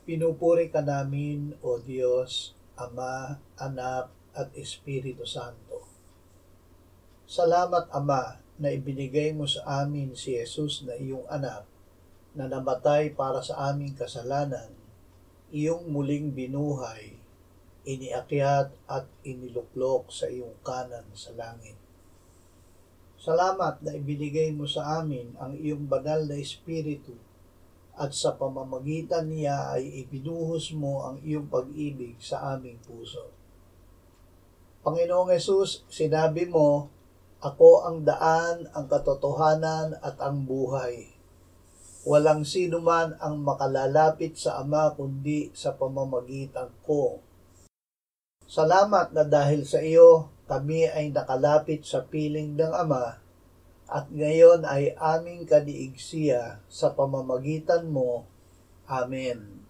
Pinupuri ka namin, O Diyos, Ama, Anak, at Espiritu Santo. Salamat, Ama, na ibinigay mo sa amin si Jesus na iyong anak, na namatay para sa aming kasalanan, iyong muling binuhay, iniakyat at iniluklok sa iyong kanan sa langit. Salamat na ibinigay mo sa amin ang iyong banal na Espiritu, at sa pamamagitan niya ay ibinuhos mo ang iyong pag-ibig sa aming puso. Panginoong Hesus, sinabi mo, ako ang daan, ang katotohanan at ang buhay. Walang sino man ang makalalapit sa Ama kundi sa pamamagitan ko. Salamat na dahil sa iyo, kami ay nakalapit sa piling ng Ama, at ngayon ay aming kadiigsiya sa pamamagitan mo. Amen.